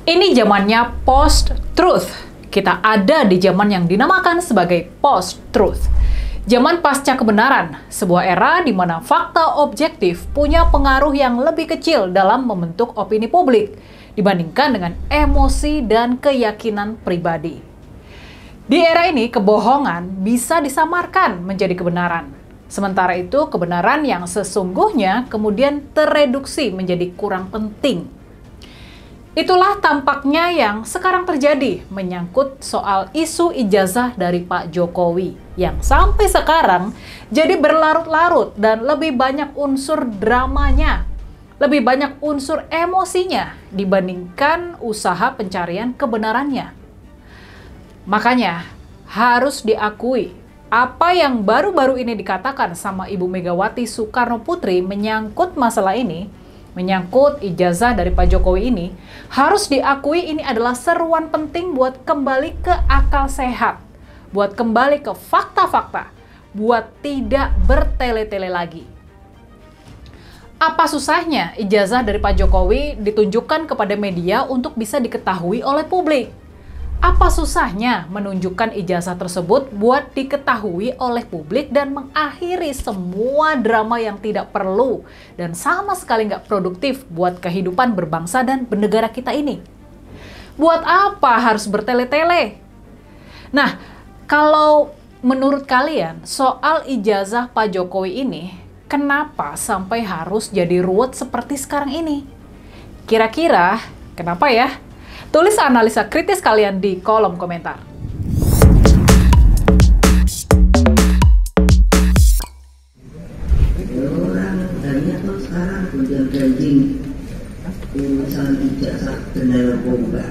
Ini zamannya post-truth. Kita ada di zaman yang dinamakan sebagai post-truth. Zaman pasca kebenaran, sebuah era di mana fakta objektif punya pengaruh yang lebih kecil dalam membentuk opini publik dibandingkan dengan emosi dan keyakinan pribadi. Di era ini, kebohongan bisa disamarkan menjadi kebenaran. Sementara itu, kebenaran yang sesungguhnya kemudian tereduksi menjadi kurang penting. Itulah tampaknya yang sekarang terjadi menyangkut soal isu ijazah dari Pak Jokowi yang sampai sekarang jadi berlarut-larut dan lebih banyak unsur dramanya, lebih banyak unsur emosinya dibandingkan usaha pencarian kebenarannya. Makanya harus diakui apa yang baru-baru ini dikatakan sama Ibu Megawati Soekarno Putri menyangkut masalah ini, menyangkut ijazah dari Pak Jokowi ini, harus diakui ini adalah seruan penting buat kembali ke akal sehat, buat kembali ke fakta-fakta, buat tidak bertele-tele lagi. Apa susahnya ijazah dari Pak Jokowi ditunjukkan kepada media untuk bisa diketahui oleh publik? Apa susahnya menunjukkan ijazah tersebut buat diketahui oleh publik dan mengakhiri semua drama yang tidak perlu dan sama sekali nggak produktif buat kehidupan berbangsa dan bernegara kita ini? Buat apa harus bertele-tele? Nah, kalau menurut kalian soal ijazah Pak Jokowi ini, kenapa sampai harus jadi ruwet seperti sekarang ini? Kira-kira kenapa ya? Tulis analisa kritis kalian di kolom komentar. Orang banyak tuh sekarang gonjang-ganjing urusan ijazah dan narkoba.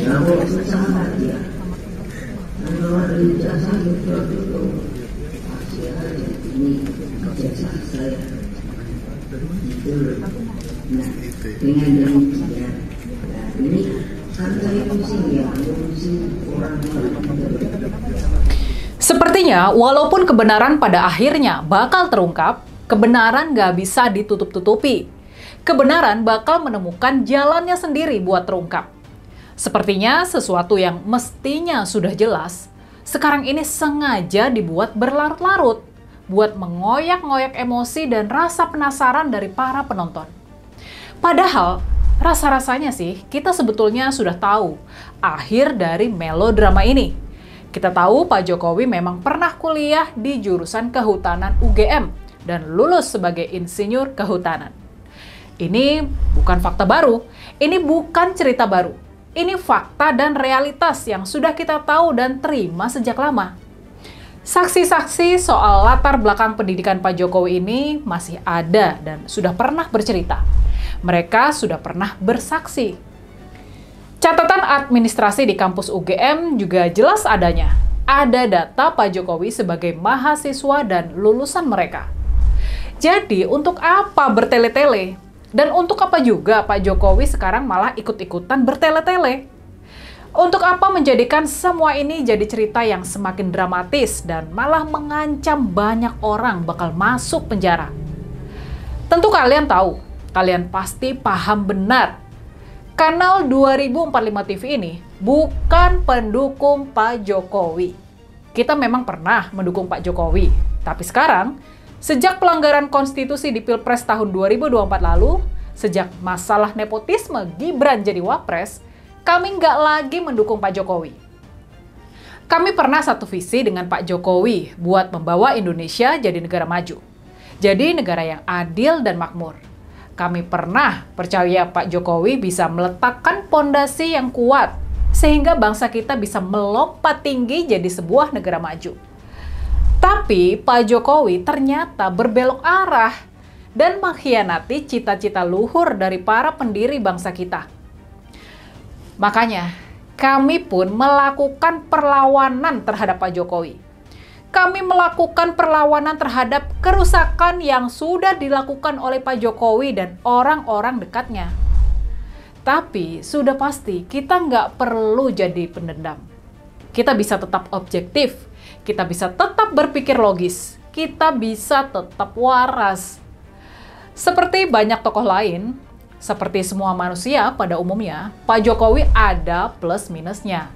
Ya kok susah aja. Kalau ada ijazah itu masih ada ini ijazah saya. Itu. Nah, dengan demikian. Ini kan saya ngurusin orang. Sepertinya, walaupun kebenaran pada akhirnya bakal terungkap, kebenaran nggak bisa ditutup-tutupi. Kebenaran bakal menemukan jalannya sendiri buat terungkap. Sepertinya sesuatu yang mestinya sudah jelas, sekarang ini sengaja dibuat berlarut-larut, buat mengoyak-ngoyak emosi dan rasa penasaran dari para penonton. Padahal, rasa-rasanya sih, kita sebetulnya sudah tahu akhir dari melodrama ini. Kita tahu Pak Jokowi memang pernah kuliah di jurusan Kehutanan UGM dan lulus sebagai insinyur kehutanan. Ini bukan fakta baru, ini bukan cerita baru. Ini fakta dan realitas yang sudah kita tahu dan terima sejak lama. Saksi-saksi soal latar belakang pendidikan Pak Jokowi ini masih ada dan sudah pernah bercerita. Mereka sudah pernah bersaksi. Catatan administrasi di kampus UGM juga jelas adanya. Ada data Pak Jokowi sebagai mahasiswa dan lulusan mereka. Jadi, untuk apa bertele-tele? Dan untuk apa juga Pak Jokowi sekarang malah ikut-ikutan bertele-tele? Untuk apa menjadikan semua ini jadi cerita yang semakin dramatis dan malah mengancam banyak orang bakal masuk penjara? Tentu kalian tahu, kalian pasti paham benar. Kanal 2045 TV ini bukan pendukung Pak Jokowi. Kita memang pernah mendukung Pak Jokowi, tapi sekarang, sejak pelanggaran konstitusi di Pilpres tahun 2024 lalu, sejak masalah nepotisme Gibran jadi Wapres, kami nggak lagi mendukung Pak Jokowi. Kami pernah satu visi dengan Pak Jokowi buat membawa Indonesia jadi negara maju. Jadi negara yang adil dan makmur. Kami pernah percaya Pak Jokowi bisa meletakkan pondasi yang kuat sehingga bangsa kita bisa melompat tinggi jadi sebuah negara maju. Tapi Pak Jokowi ternyata berbelok arah dan mengkhianati cita-cita luhur dari para pendiri bangsa kita. Makanya, kami pun melakukan perlawanan terhadap Pak Jokowi. Kami melakukan perlawanan terhadap kerusakan yang sudah dilakukan oleh Pak Jokowi dan orang-orang dekatnya. Tapi sudah pasti kita nggak perlu jadi pendendam. Kita bisa tetap objektif, kita bisa tetap berpikir logis, kita bisa tetap waras. Seperti banyak tokoh lain, seperti semua manusia pada umumnya, Pak Jokowi ada plus minusnya.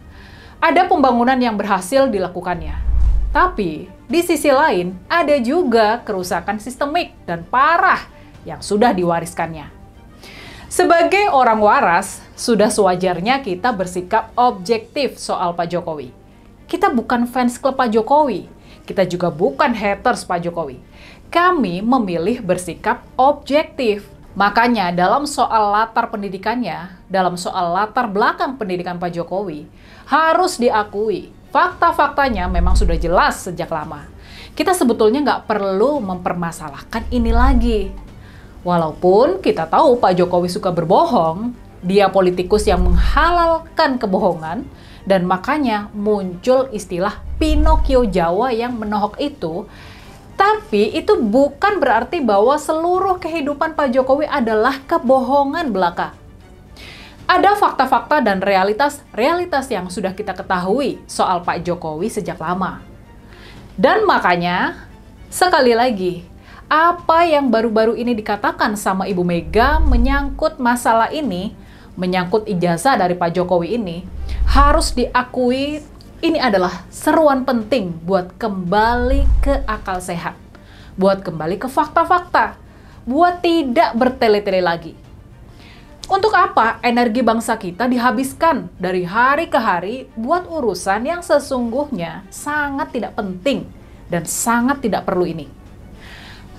Ada pembangunan yang berhasil dilakukannya. Tapi, di sisi lain, ada juga kerusakan sistemik dan parah yang sudah diwariskannya. Sebagai orang waras, sudah sewajarnya kita bersikap objektif soal Pak Jokowi. Kita bukan fans klub Pak Jokowi. Kita juga bukan haters Pak Jokowi. Kami memilih bersikap objektif. Makanya dalam soal latar pendidikannya, dalam soal latar belakang pendidikan Pak Jokowi, harus diakui, fakta-faktanya memang sudah jelas sejak lama. Kita sebetulnya nggak perlu mempermasalahkan ini lagi. Walaupun kita tahu Pak Jokowi suka berbohong, dia politikus yang menghalalkan kebohongan, dan makanya muncul istilah Pinocchio Jawa yang menohok itu. Tapi itu bukan berarti bahwa seluruh kehidupan Pak Jokowi adalah kebohongan belaka. Ada fakta-fakta dan realitas yang sudah kita ketahui soal Pak Jokowi sejak lama. Dan makanya, sekali lagi, apa yang baru-baru ini dikatakan sama Ibu Mega menyangkut masalah ini, menyangkut ijazah dari Pak Jokowi ini, harus diakui ini adalah seruan penting buat kembali ke akal sehat, buat kembali ke fakta-fakta, buat tidak bertele-tele lagi. Untuk apa energi bangsa kita dihabiskan dari hari ke hari buat urusan yang sesungguhnya sangat tidak penting dan sangat tidak perlu ini?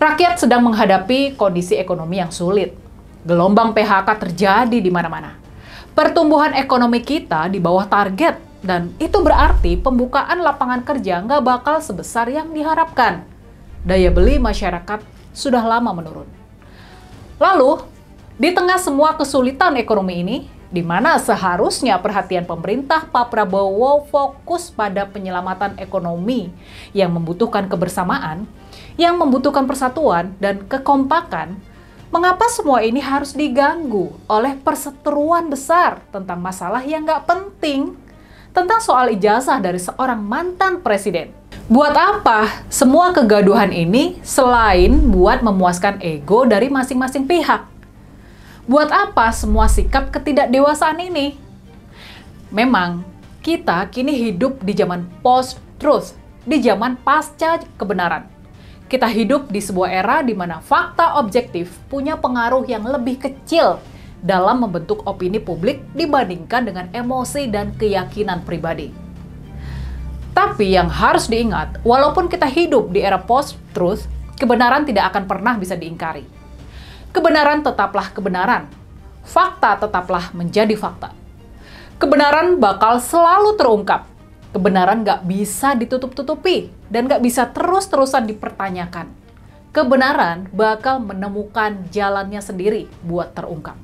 Rakyat sedang menghadapi kondisi ekonomi yang sulit. Gelombang PHK terjadi di mana-mana. Pertumbuhan ekonomi kita di bawah target, dan itu berarti pembukaan lapangan kerja nggak bakal sebesar yang diharapkan. Daya beli masyarakat sudah lama menurun. Lalu, di tengah semua kesulitan ekonomi ini, di mana seharusnya perhatian pemerintah Pak Prabowo fokus pada penyelamatan ekonomi yang membutuhkan kebersamaan, yang membutuhkan persatuan dan kekompakan, mengapa semua ini harus diganggu oleh perseteruan besar tentang masalah yang nggak penting, tentang soal ijazah dari seorang mantan presiden? Buat apa semua kegaduhan ini selain buat memuaskan ego dari masing-masing pihak? Buat apa semua sikap ketidakdewasaan ini? Memang, kita kini hidup di zaman post-truth, di zaman pasca kebenaran. Kita hidup di sebuah era di mana fakta objektif punya pengaruh yang lebih kecil dalam membentuk opini publik dibandingkan dengan emosi dan keyakinan pribadi. Tapi yang harus diingat, walaupun kita hidup di era post-truth, kebenaran tidak akan pernah bisa diingkari. Kebenaran tetaplah kebenaran. Fakta tetaplah menjadi fakta. Kebenaran bakal selalu terungkap. Kebenaran nggak bisa ditutup-tutupi dan nggak bisa terus-terusan dipertanyakan. Kebenaran bakal menemukan jalannya sendiri buat terungkap.